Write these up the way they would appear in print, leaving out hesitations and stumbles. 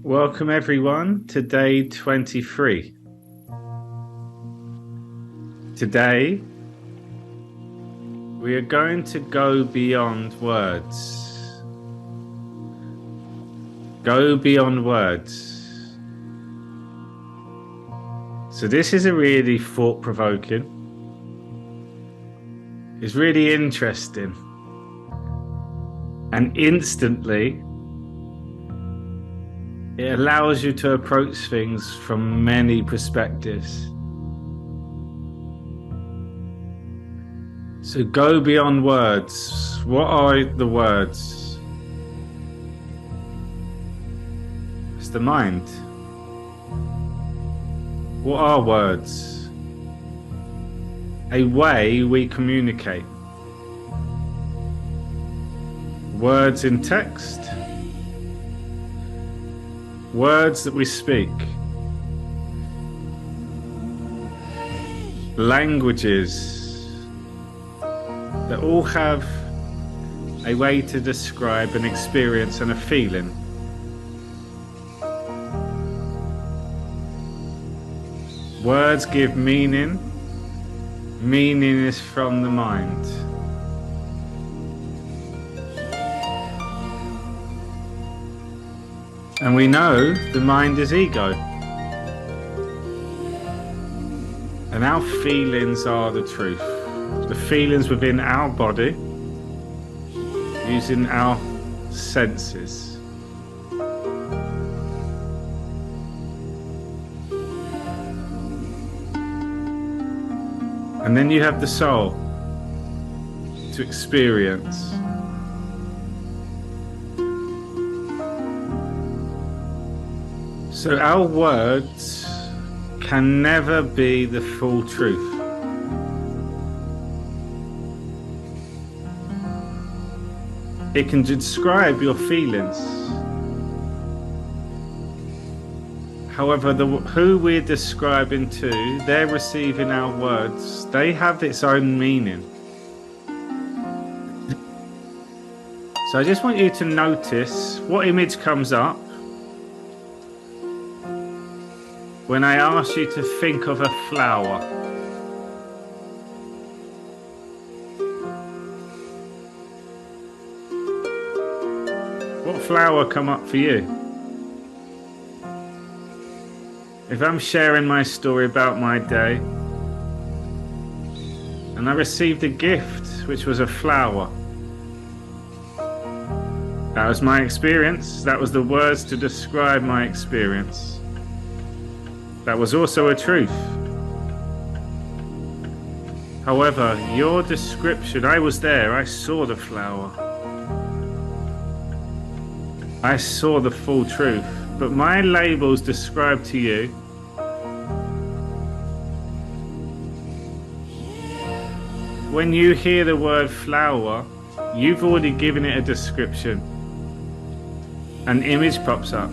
Welcome everyone to day 23. Today, we are going to go beyond words. Go beyond words. So this is a really thought-provoking. It's really interesting. And instantly, it allows you to approach things from many perspectives. So go beyond words. What are the words? It's the mind. What are words? A way we communicate. Words in text. Words that we speak. Languages that all have a way to describe an experience and a feeling. Words give meaning. Meaning is from the mind. And we know the mind is ego. And our feelings are the truth. The feelings within our body, using our senses. And then you have the soul to experience. So our words can never be the full truth. It can describe your feelings. However, who we're describing to, they're receiving our words. They have its own meaning. So I just want you to notice what image comes up when I ask you to think of a flower. What flower come up for you? If I'm sharing my story about my day, and I received a gift, which was a flower. That was my experience. That was the words to describe my experience. That was also a truth. However, your description, I was there, I saw the flower. I saw the full truth, but my labels describe to you when you hear the word flower, you've already given it a description. An image pops up.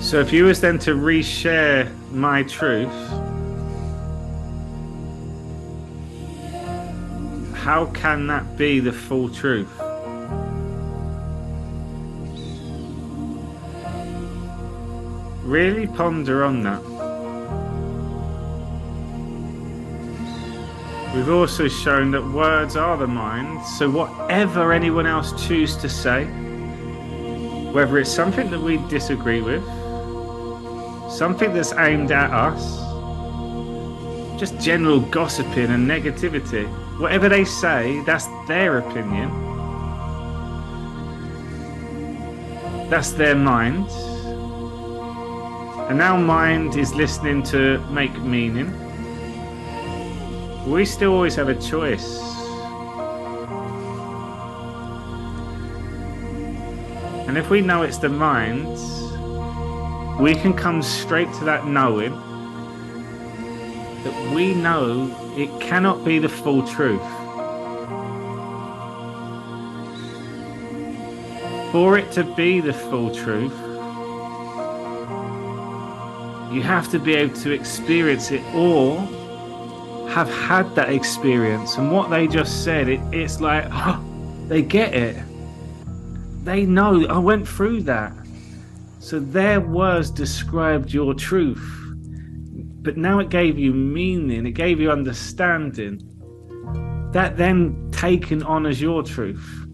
So if you was then to reshare my truth, how can that be the full truth? Really ponder on that. We've also shown that words are the mind, so whatever anyone else chooses to say, whether it's something that we disagree with, something that's aimed at us, just general gossiping and negativity, whatever they say, that's their opinion. That's their mind. And our mind is listening to make meaning. We still always have a choice. And if we know it's the mind, we can come straight to that knowing that we know it cannot be the full truth. For it to be the full truth, you have to be able to experience it, or have had that experience, and what they just said, it's like, oh, they get it. They know, I went through that. So their words described your truth. But now it gave you meaning, it gave you understanding. That then taken on as your truth.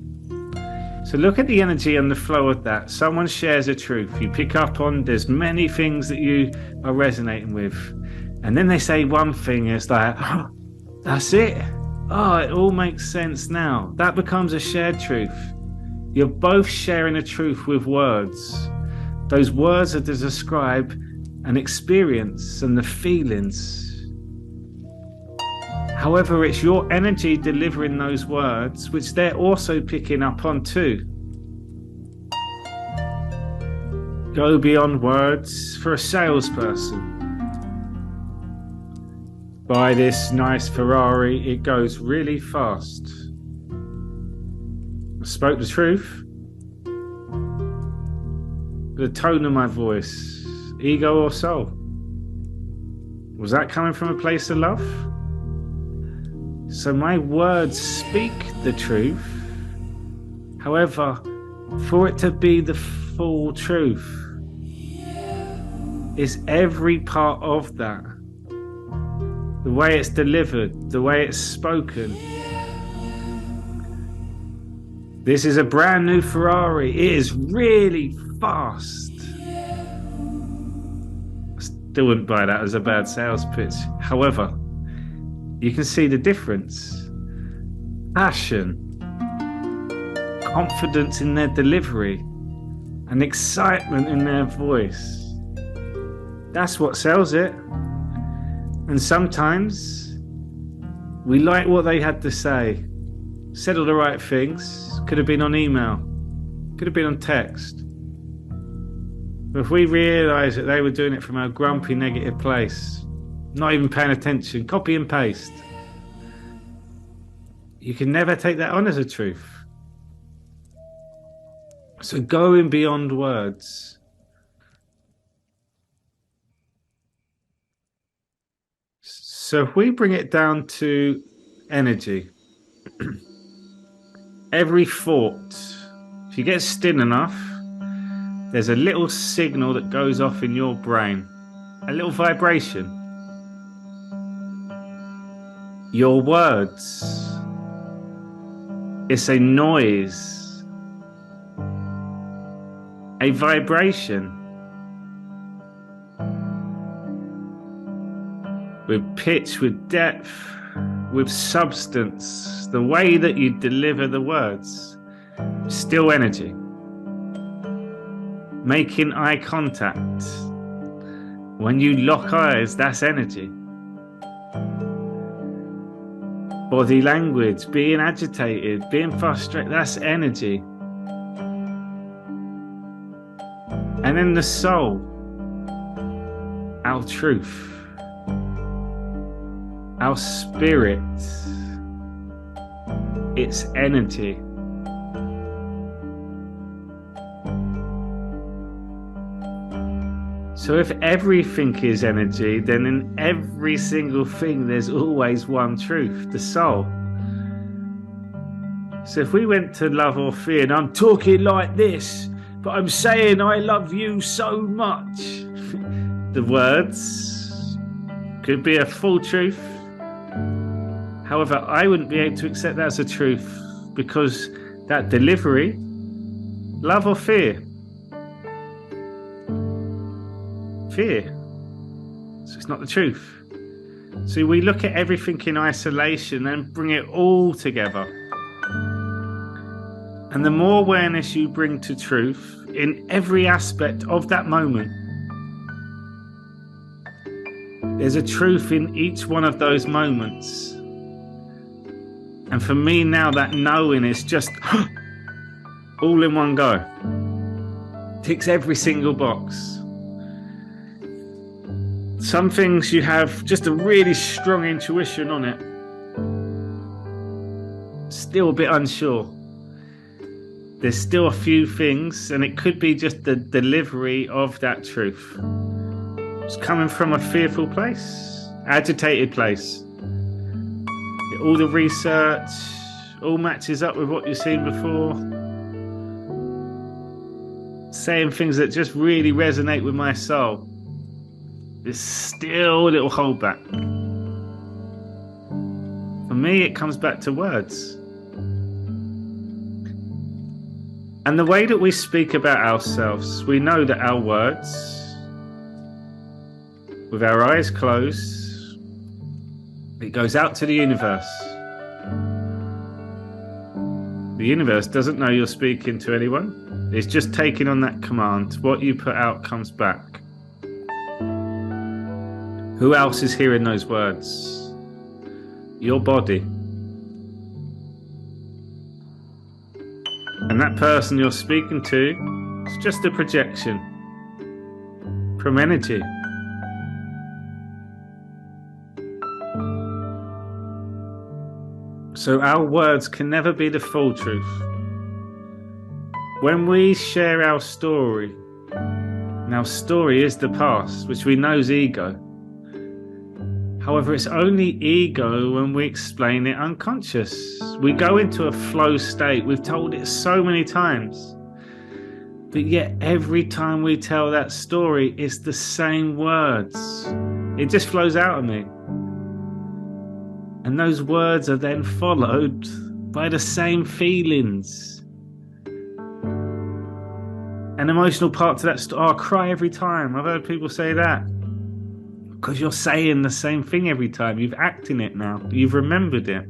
So look at the energy and the flow of that. Someone shares a truth. You pick up on, there's many things that you are resonating with. And then they say one thing, it's like, oh, that's it. Oh, it all makes sense now. That becomes a shared truth. You're both sharing a truth with words. Those words are to describe an experience and the feelings. However, it's your energy delivering those words, which they're also picking up on too. Go beyond words for a salesperson. Buy this nice Ferrari, it goes really fast. I spoke the truth. The tone of my voice, ego or soul? Was that coming from a place of love? So my words speak the truth. However, for it to be the full truth, is every part of that. The way it's delivered, the way it's spoken. This is a brand new Ferrari. It is really fast. I still wouldn't buy that as a bad sales pitch. However, you can see the difference. Passion, confidence in their delivery, and excitement in their voice. That's what sells it. And sometimes we like what they had to say. Said all the right things. Could have been on email. Could have been on text. But if we realise that they were doing it from a grumpy, negative place, not even paying attention, copy and paste, you can never take that on as a truth. So going beyond words. So if we bring it down to energy, every thought, if you get still enough, there's a little signal that goes off in your brain, a little vibration. Your words, it's a noise, a vibration. With pitch, with depth, with substance, the way that you deliver the words, still energy. Making eye contact. When you lock eyes, that's energy. Body language, being agitated, being frustrated, that's energy. And then the soul, our truth. Our spirit, it's energy. So if everything is energy, then in every single thing there's always one truth, the soul. So if we went to love or fear, and I'm talking like this, but I'm saying I love you so much, the words could be a full truth. However, I wouldn't be able to accept that as a truth because that delivery, love or fear? Fear. So it's not the truth. So we look at everything in isolation and bring it all together. And the more awareness you bring to truth in every aspect of that moment, there's a truth in each one of those moments. And for me now, that knowing is just all in one go. Ticks every single box. Some things you have just a really strong intuition on it. Still a bit unsure. There's still a few things, and it could be just the delivery of that truth. It's coming from a fearful place, agitated place. All the research all matches up with what you've seen before. Saying things that just really resonate with my soul. There's still a little holdback. For me, it comes back to words. And the way that we speak about ourselves, we know that our words, with our eyes closed, it goes out to the universe. The universe doesn't know you're speaking to anyone. It's just taking on that command. What you put out comes back. Who else is hearing those words? Your body. And that person you're speaking to is just a projection from energy. So our words can never be the full truth. When we share our story, and our story is the past, which we know is ego. However, it's only ego when we explain it unconscious. We go into a flow state. We've told it so many times. But yet every time we tell that story, it's the same words. It just flows out of me. And those words are then followed by the same feelings. An emotional part to that story. Oh, I cry every time. I've heard people say that. Because you're saying the same thing every time. You've acted it now. You've remembered it.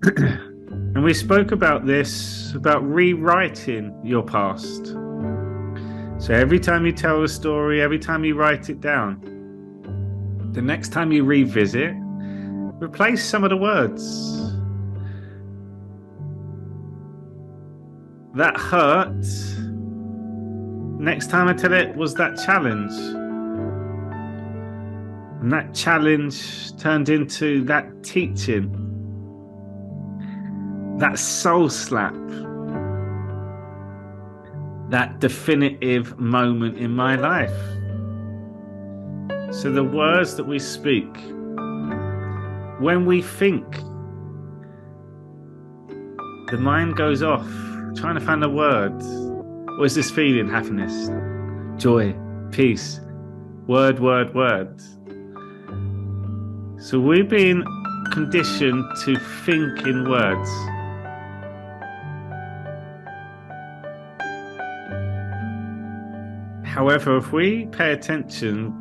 And we spoke about this, about rewriting your past. So every time you tell a story, every time you write it down, the next time you revisit, replace some of the words. That hurt. Next time I tell it was that challenge. And that challenge turned into that teaching. That soul slap. That definitive moment in my life. So the words that we speak, when we think, the mind goes off trying to find a word. What is this feeling? Happiness, joy, peace, word, word, word. So we've been conditioned to think in words. However, if we pay attention,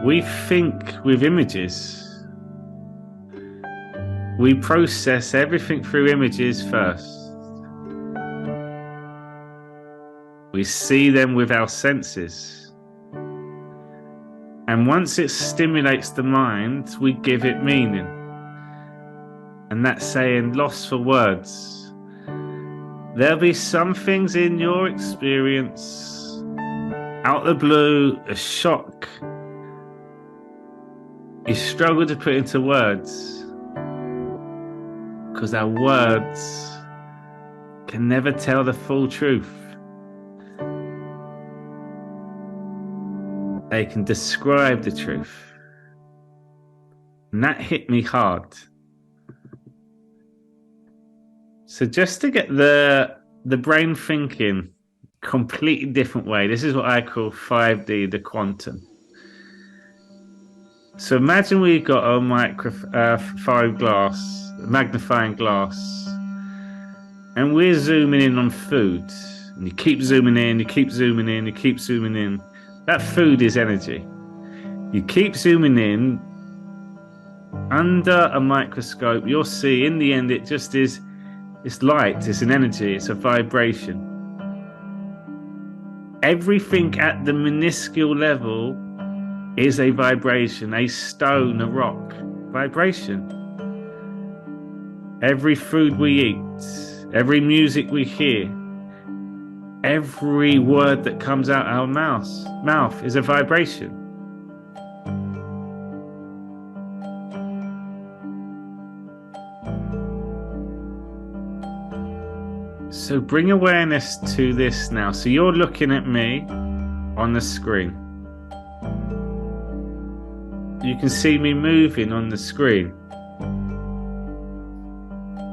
we think with images. We process everything through images first. We see them with our senses. And once it stimulates the mind, we give it meaning. And that's saying lost for words. There'll be some things in your experience, out of the blue, a shock. You struggle to put into words because our words can never tell the full truth. They can describe the truth. And that hit me hard. So just to get the brain thinking completely different way, this is what I call 5D, the quantum. So imagine we've got a magnifying glass, and we're zooming in on food. And you keep zooming in, you keep zooming in, you keep zooming in. That food is energy. You keep zooming in, under a microscope, you'll see in the end it just is, it's light, it's an energy, it's a vibration. Everything at the minuscule level is a vibration, a stone, a rock, vibration. Every food we eat, every music we hear, every word that comes out our mouth is a vibration. So bring awareness to this now. So you're looking at me on the screen. you can see me moving on the screen.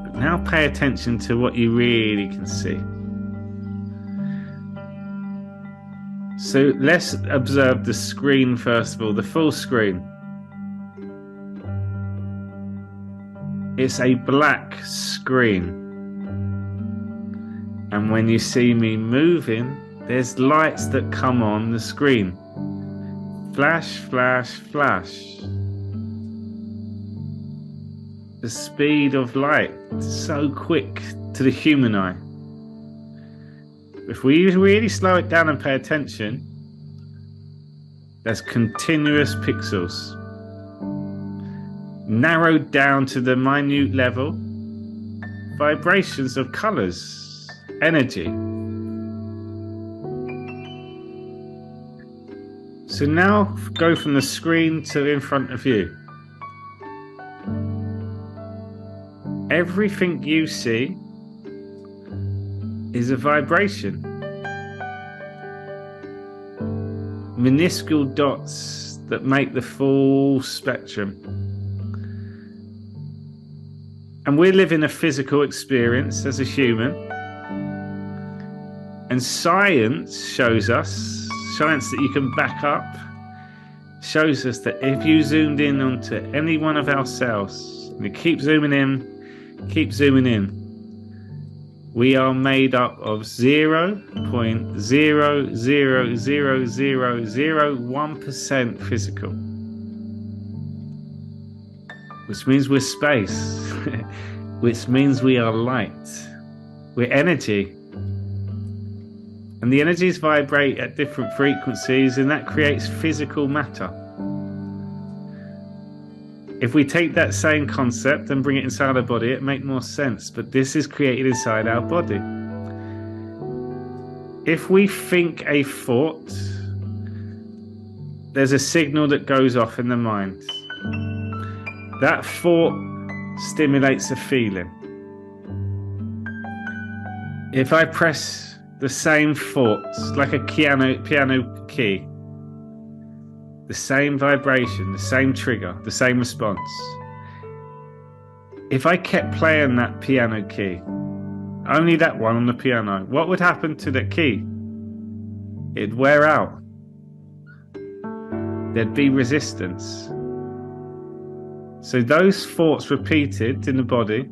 But now pay attention to what you really can see. So let's observe the screen first of all, the full screen. It's a black screen. And when you see me moving, there's lights that come on the screen. Flash, flash, flash. The speed of light, so quick to the human eye. If we really slow it down and pay attention, there's continuous pixels. Narrowed down to the minute level, vibrations of colors, energy. So now go from the screen to in front of you. Everything you see is a vibration. Minuscule dots that make the full spectrum. And we live in a physical experience as a human. And science shows us, science that you can back up, shows us that if you zoomed in onto any one of our cells, and you keep zooming in, we are made up of 0.0000001% physical. Which means we're space, which means we are light, we're energy. And the energies vibrate at different frequencies, and that creates physical matter. If we take that same concept and bring it inside our body, it makes more sense, but this is created inside our body. If we think a thought, there's a signal that goes off in the mind. That thought stimulates a feeling. If I press the same thoughts, like a piano key, the same vibration, the same trigger, the same response. If I kept playing that piano key, only that one on the piano, what would happen to that key? It'd wear out. There'd be resistance. So those thoughts repeated in the body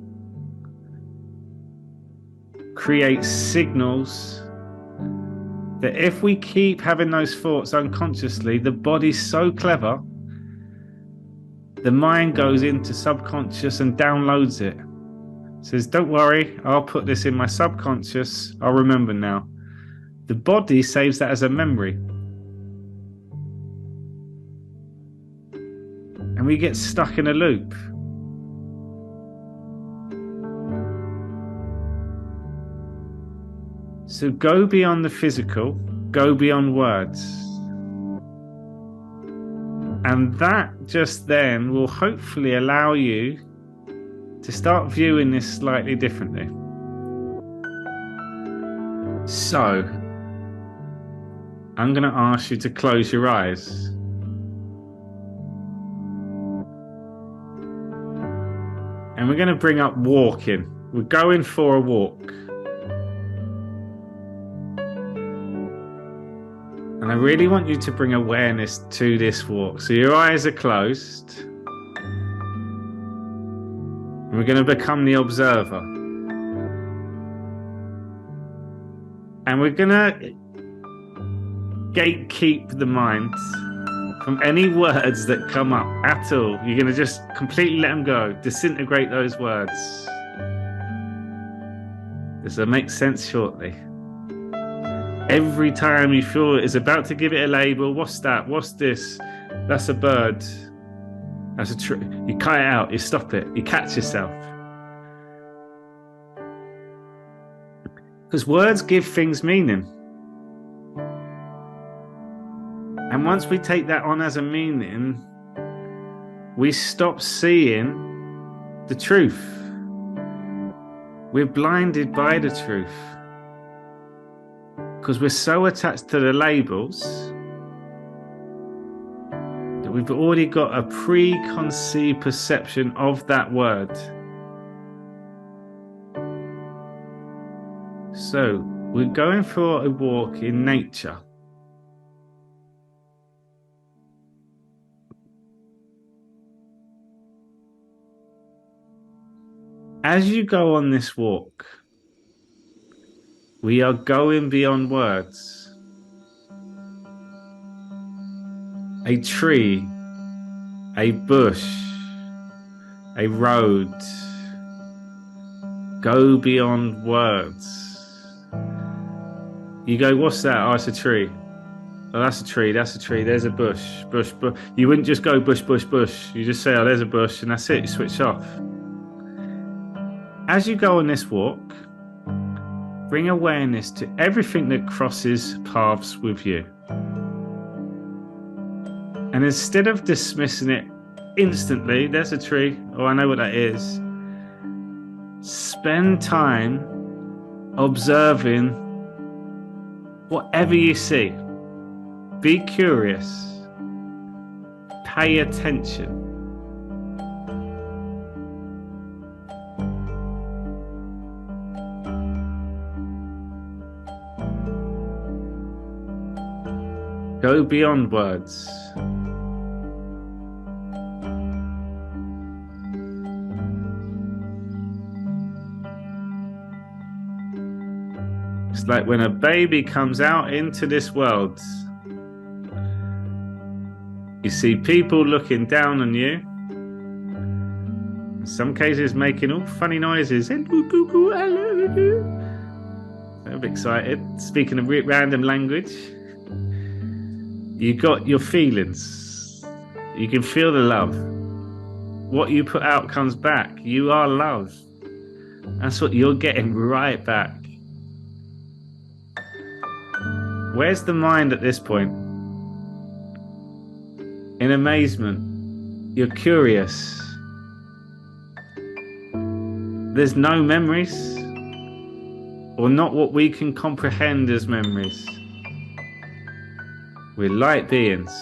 create signals that if we keep having those thoughts unconsciously, the body's so clever, the mind goes into subconscious and downloads it. Says, don't worry, I'll put this in my subconscious, I'll remember now. The body saves that as a memory. And we get stuck in a loop. So go beyond the physical, go beyond words. And that just then will hopefully allow you to start viewing this slightly differently. So, I'm going to ask you to close your eyes. And we're going to bring up walking. We're going for a walk. And I really want you to bring awareness to this walk. So your eyes are closed. And we're going to become the observer. And we're going to gatekeep the mind from any words that come up at all. You're going to just completely let them go. Disintegrate those words. This will make sense shortly. Every time you feel it's about to give it a label, what's that? What's this? That's a bird. That's a tree. You cut it out, you stop it, you catch yourself. Because words give things meaning. And once we take that on as a meaning, we stop seeing the truth. We're blinded by the truth. Because we're so attached to the labels that we've already got a preconceived perception of that word. So we're going for a walk in nature. As you go on this walk, we are going beyond words. A tree, a bush, a road. Go beyond words. You go, what's that? Oh, it's a tree. Oh, that's a tree, that's a tree. There's a bush, bush, bush. You wouldn't just go bush, bush, bush. You just say, oh, there's a bush, and that's it. You switch off. As you go on this walk, bring awareness to everything that crosses paths with you. And instead of dismissing it instantly, there's a tree, oh, I know what that is. Spend time observing whatever you see. Be curious. Pay attention. Go beyond words. It's like when a baby comes out into this world. You see people looking down on you. In some cases making all funny noises. I'm excited. Speaking a random language. You got your feelings. You can feel the love. What you put out comes back. You are love. That's what you're getting right back. Where's the mind at this point? In amazement. You're curious. There's no memories, or not what we can comprehend as memories. We're light beings.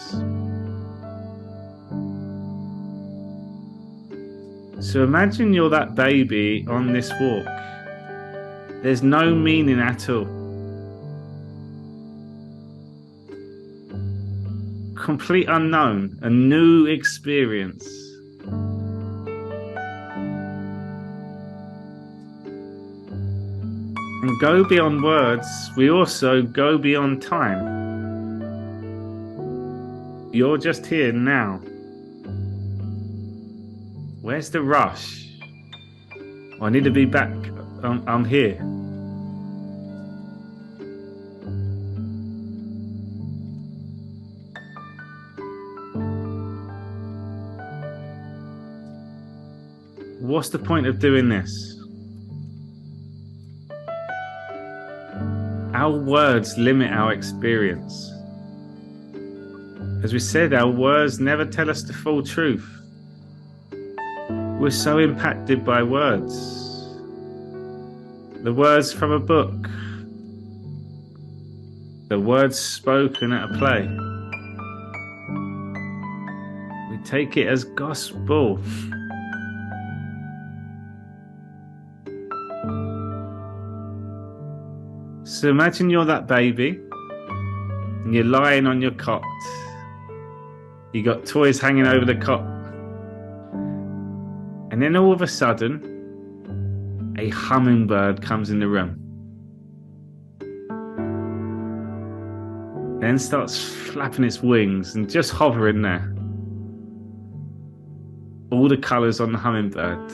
So imagine you're that baby on this walk. There's no meaning at all. Complete unknown, a new experience. And go beyond words, we also go beyond time. You're just here now. Where's the rush? I need to be back. I'm here. What's the point of doing this? Our words limit our experience. As we said, our words never tell us the full truth. We're so impacted by words. The words from a book. The words spoken at a play. We take it as gospel. So imagine you're that baby and you're lying on your cot. You got toys hanging over the cot. And then all of a sudden, a hummingbird comes in the room. Then starts flapping its wings and just hovering there. All the colours on the hummingbird.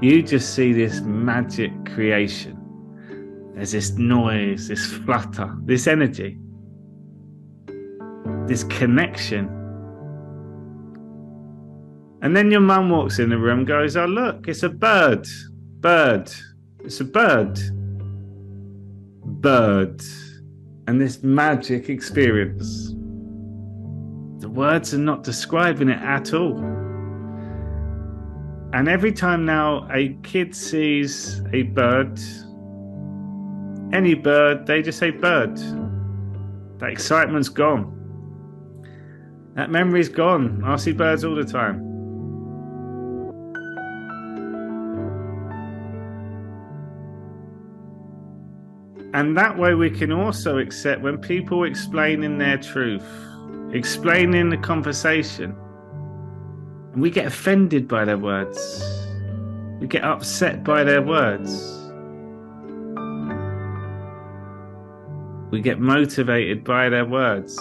You just see this magic creation. There's this noise, this flutter, this energy, this connection. And then your mum walks in the room and goes, oh look, it's a bird. Bird. It's a bird. Bird. And this magic experience. The words are not describing it at all. And every time now a kid sees a bird, any bird, they just say bird. That excitement's gone. That memory's gone. I see birds all the time. And that way we can also accept when people explaining their truth, explaining the conversation, and we get offended by their words. We get upset by their words. We get motivated by their words.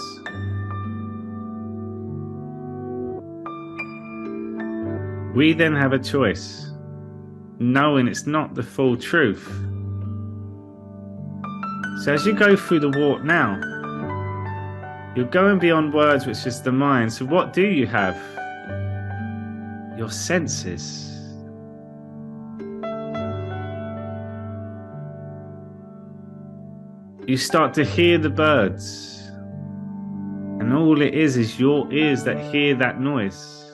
We then have a choice, knowing it's not the full truth. So as you go through the walk now, you're going beyond words, which is the mind. So what do you have? Your senses. You start to hear the birds, and all it is your ears that hear that noise.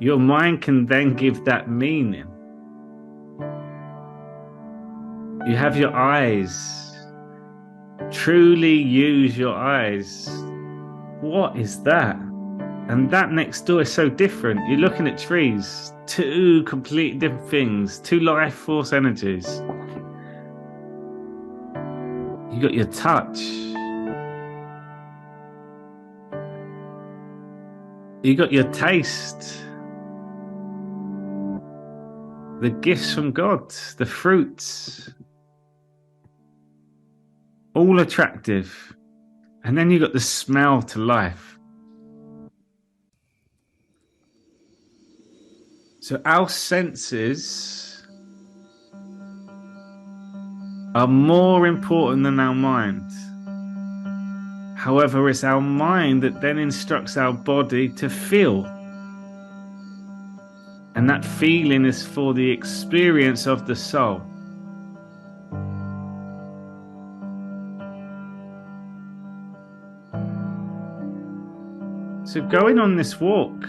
Your mind can then give that meaning. You have your eyes. Truly use your eyes. What is that? And that next door is so different. You're looking at trees, two completely different things, two life force energies. You got your touch. You got your taste. The gifts from God, the fruits, all attractive. And then you got the smell to life. So our senses are more important than our mind. However, it's our mind that then instructs our body to feel. And that feeling is for the experience of the soul. So going on this walk,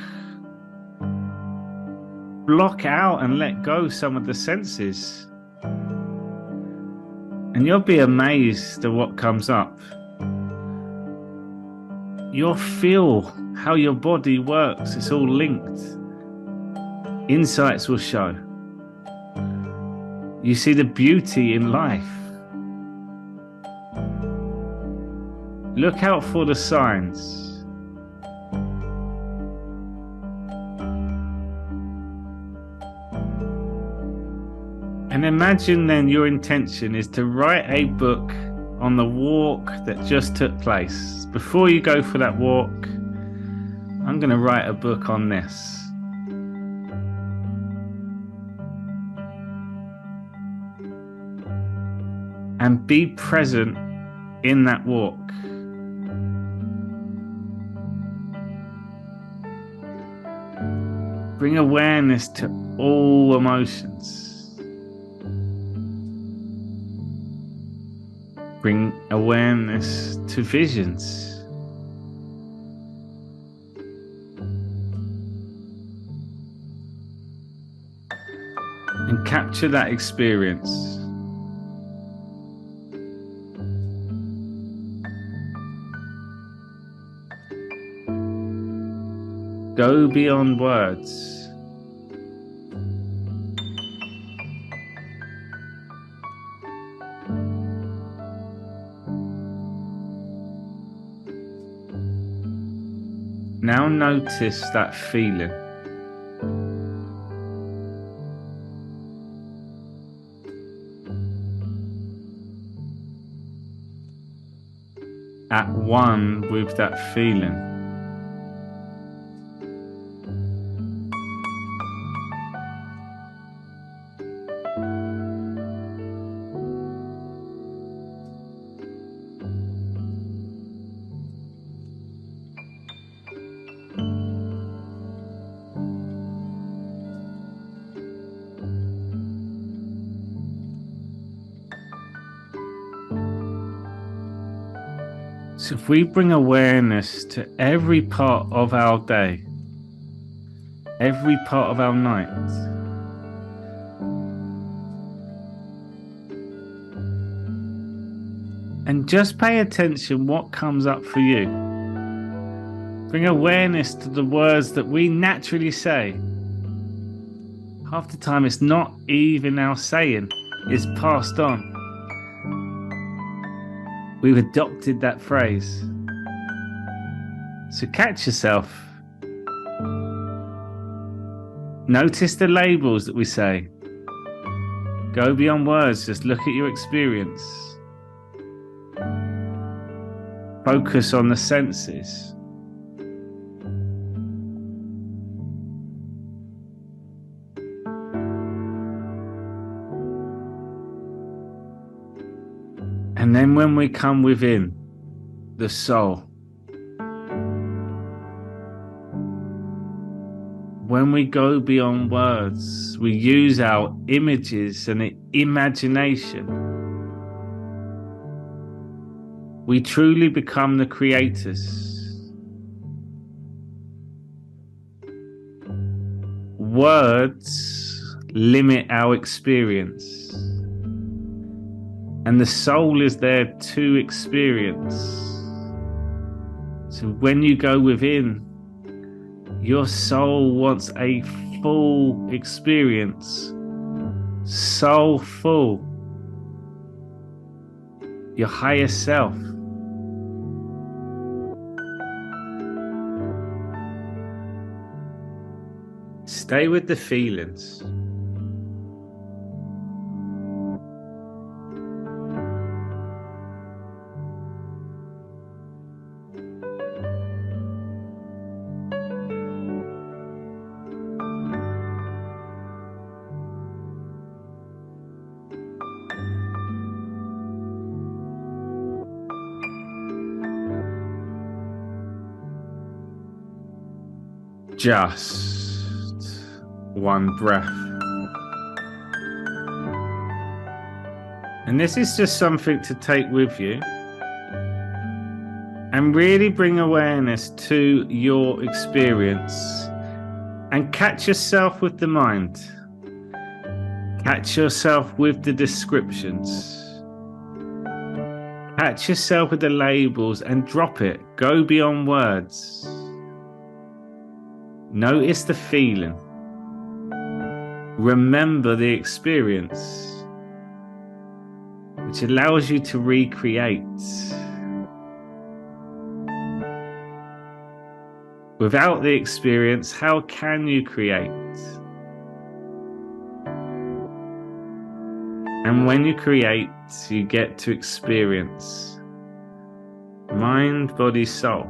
block out and let go some of the senses. And you'll be amazed at what comes up. You'll feel how your body works. It's all linked. Insights will show. You see the beauty in life. Look out for the signs. And imagine then your intention is to write a book on the walk that just took place. Before you go for that walk, I'm going to write a book on this. And be present in that walk. Bring awareness to all emotions. Bring awareness to visions. And capture that experience. Go beyond words. Now notice that feeling. At one with that feeling. So if we bring awareness to every part of our day, every part of our night, and just pay attention what comes up for you. Bring awareness to the words that we naturally say. Half the time it's not even our saying, it's passed on. We've adopted that phrase. So catch yourself. Notice the labels that we say. Go beyond words, just look at your experience. Focus on the senses. And then when we come within the soul, when we go beyond words, we use our images and imagination. We truly become the creators. Words limit our experience. And the soul is there to experience. So when you go within, your soul wants a full experience. Soul full. Your higher self. Stay with the feelings. Just one breath. And this is just something to take with you and really bring awareness to your experience and catch yourself with the mind. Catch yourself with the descriptions. Catch yourself with the labels and drop it. Go beyond words. Notice the feeling. Remember the experience, which allows you to recreate. Without the experience, how can you create? And when you create, you get to experience. Mind, body, soul.